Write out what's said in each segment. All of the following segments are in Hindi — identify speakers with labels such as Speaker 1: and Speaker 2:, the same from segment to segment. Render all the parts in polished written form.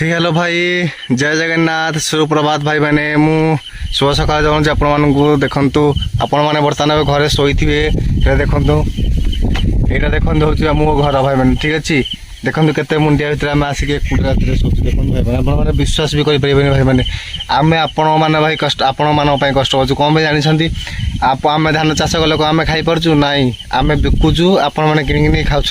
Speaker 1: हेलो भाई जय जगन्नाथ सुप्रभात भाई मैंने मु शुभ सकाल जाऊँ आपण देखु आपण मैंने बर्तमान घरे शोथे देखु यहाँ देखते हूँ मो घर भाई मैंने ठीक अच्छे देखो केते मुंडिया भितर आम आसिक एकुट रात शोचु देखो भाई मैंने आपने विश्वास भी करें भाई मैंने आम आपण मैंने भाई कष्ट आपण मान कष्ट करूँ कौन भाई जानी आम धान चाष कले कौन आम खाई पार्चु नाई आम बिकुचु आपण मैंने किणी नहीं खाऊँ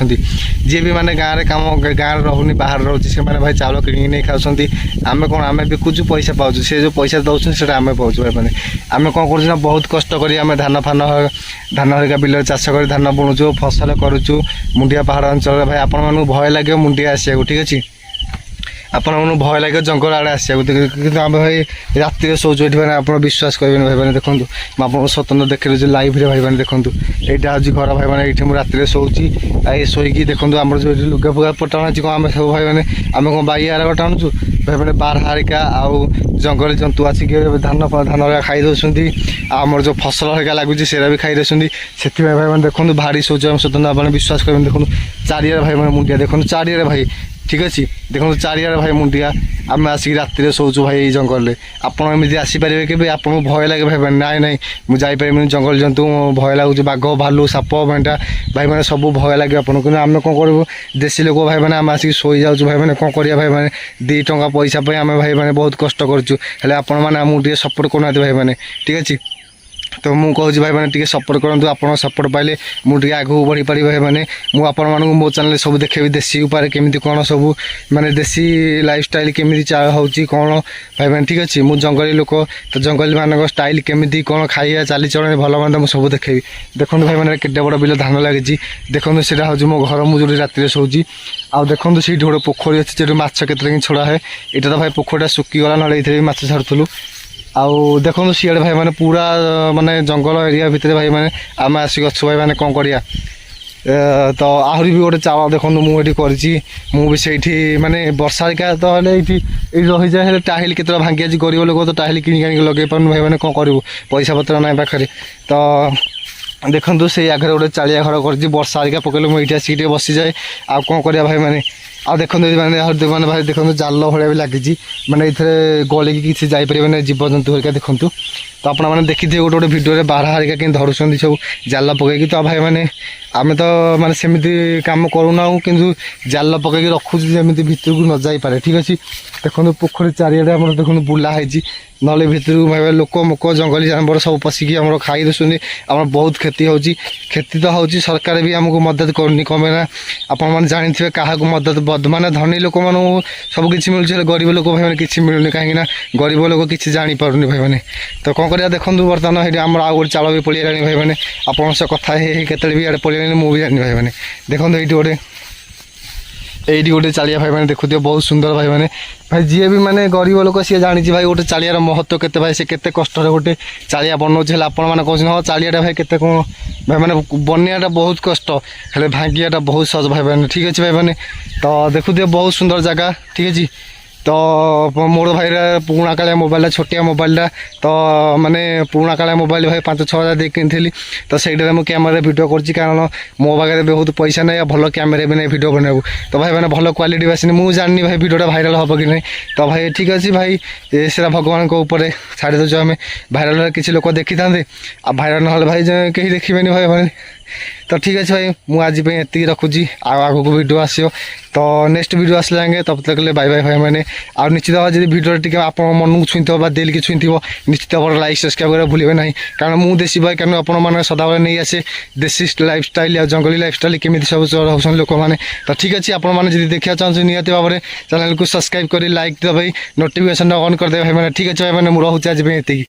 Speaker 1: जी भी मैंने गाँव में कम गाँव रोनी बाहर रोचे से भाई चाउल किणी नहीं खाऊँ आम कौन आम बिकुचु पैसा पाचु से जो पैसा दौर से आम पाचु भाई मैंने आम कौन करूँ बहुत कष्ट करें धान फान धान हरिका बिल चाष कर धान बुणुचु फसल करुचु मुंडिया पहाड़ अंचल भाई आपण मानू भय लगे मुंडिया आसिया ठीक अच्छे आपण मन भय लगे जंगल आड़े आसिया आम भाई राति शोचु ये मैंने आप विश्वास करेंगे भाई मैंने देखो मुझे स्वतंत्र देखे लाइव रे भाई मैंने देखो यहाँ हूँ घर भाई मैंने ये राति शोची शोकी देखो आम जो लुगा फुगा पटाणु कौन आम सब भाई मैंने आम कौन बाई आर टाणुचु भाई मैंने बार हारिका आउ जंगली जंतु आसिक धान धान खाई दौरान आमर जो फसल हरिका लगुच से भी खाई दौरान से भाई मैंने देखो भारी शोच आम स्वतंत्र आप विश्वास करेंगे देखो चारिया भाई मैंने मुंडिया देखो चारिया भाई ठीक अच्छे देखो चारिया भाई मुंडिया आम आसिक राति शोचु भाई जंगल में आपमती आसपारे कि आपको भय लगे भाई नाई नाई मुझे जंगल जंतु भय लगुच बाघ भालू साप मेटा भाई मैंने सब भय लगे आपको कि आम कौन करूँ देशी लोक भाई मैंने आम आसिक शोई जाऊँ भाई मैंने कौन करिया भाई मैंने 2 टंका पैसा आम भाई मैंने बहुत कष्ट करुँ हेल्ले आपण मैंने आमको सपोर्ट करना भाई मैंने ठीक अच्छे तो मुझे कहूँ भाई मैंने टी सपोर्ट करूँ आप सपोर्ट पाइले मुझे आगू बढ़ी पारि भाई मैंने मुझे आपण मानक मो चैनल सब देखेबी देशी उपाय केमी कौन सब माने देशी लाइफस्टाइल केमी होची कौन भाई मैंने ठीक अच्छे मुझे जंगली लोक तो जंगली मान स्टाइल केमी कौन खाइया चाली चलन भल मंद मुझे सब देखेबी देखो भाई मैंने केटे बड़ बिल धान लगी देखो से हूँ मो घर मुझे राति शोची आउ देखो से गोटे पोखरी अच्छे जो माछ के छड़ा है यहाँ तो भाई पोखरीटा सुखीगला ना ये माछ छाड़ूलु आउ देखो सीआड़े भाई मैंने पूरा माने जंगल एरिया भितर भाई मैंने आम आसिक अच्छु भाई मैंने कौन करिया तो आहरी भी गोटे चाव देखो मुझे करी माने वर्षा का तो ये रही जाए टाहिल के भांगी आज गरीब लोग तो टाहिल किणी लगे पार्न भाई मैंने कौन करूँ पैसा पत्र ना पाखे तो देखो से आगे गोटे चालिया घर कर वर्षा हरिका पकड़े मुझे आसिक बसी जाए आउ कौन करिया भाई मैंने आ देखो मैंने भाई देखो जाल भाया भी लगी मैंने ये गलिकी किसी जापर जीवजंतु हरिका देखूँ तो आप देखी थे गोटे गोटे भिडियो बारह हरिका कि धरुंच सब जाल पकईकि तो भाई मैंने आम तो माने सेमती कम करूना कि जाल पकईकि रखुच जमी भितर को न जापे ठीक अच्छे देखो पोखरी चारिड़े आम देखो बुलाई ना भितर भाई लोक मोक जंगली जानवर सब पशिकी आम खाई दूसरी आम बहुत क्षति होती तो हो सरकार भी आमको मदद करनी कमेना आपण जानी क्या मदद माने धनी लोक मान सब किसी मिलूँ गरीब लोक भाई मैंने किसी मिलूनी कहीं गरीब लोक किसी जापर भाई मैंने तो कौन कर देखो बर्तमान ये आम आउ गोटे चाल भी पलिगला भाई मैंने आपन से कथा केतले भी पलिगला मुझे जानी भाई मैंने देखो ये गोटे चालिया भाई मैंने देखुए बहुत सुंदर भाई मैंने भाई जी भी माने गरीब लोक सी जानी भाई गोटे चालियार महत्व केते भाई से केते कष्ट गोटे चालिया बनाऊे आपण मैंने कहते हाँ चालियाटा भाई केते कौन भाई मैंने बनवाटा बहुत कष्ट हेल्ले भांगियाटा बहुत सहज भाई मैंने ठीक अच्छे भाई मैंने तो देखुए बहुत सुंदर जगह ठीक अच्छे तो मोर भाई पुराणा कालिया मोबाइल छोटिया मोबाइलटा तो माने पुराणा कालिया मोबाइल भाई 5-6 हज़ार दे किनी तो सहीटा मुझे कैमेरा वीडियो कर कारण मो पाखे बहुत पैसा नहीं भल कैमेरा भी नहीं वीडियो बना तो भाई मैंने भल क्वालिटी भी आसनी मुझे जानी भाई वीडियोटा भाइराल हम कि नहीं तो भाई ठीक अच्छे भाई से भगवान को ऊपर छाड़ी दूँ आम भाइराल किसी लोग देखी था भाइराल ना भाई कहीं देखिए भाई मैंने तो ठीक अच्छे भाई मुझे ये रखुची आगू को वीडियो आसो तो नेक्स्ट वीडियो आस जाएंगे तब तक ले बाय बाय भाई मैंने आ निश्चित भाव जी वीडियो टी आप मन को छुई दिल की छुई निश्चित भाव लाइक सब्सक्राइब करा भूलें ना कारण मुझे देशी भाई कारण आप सदाबले नहीं आसे देशी लाइफस्टाइल या जंगली लाइफस्टाइल केमी सब रोशन लोक मैंने तो ठीक अच्छे आपड़ी देखा चाहते निहती भाव में चैनल को सब्सक्राइब कर लाइक दे भाई नोटिफिकेशन ऑन करदे भाई मैंने ठीक अच्छे भाई मैंने मुझे रोचे आज ये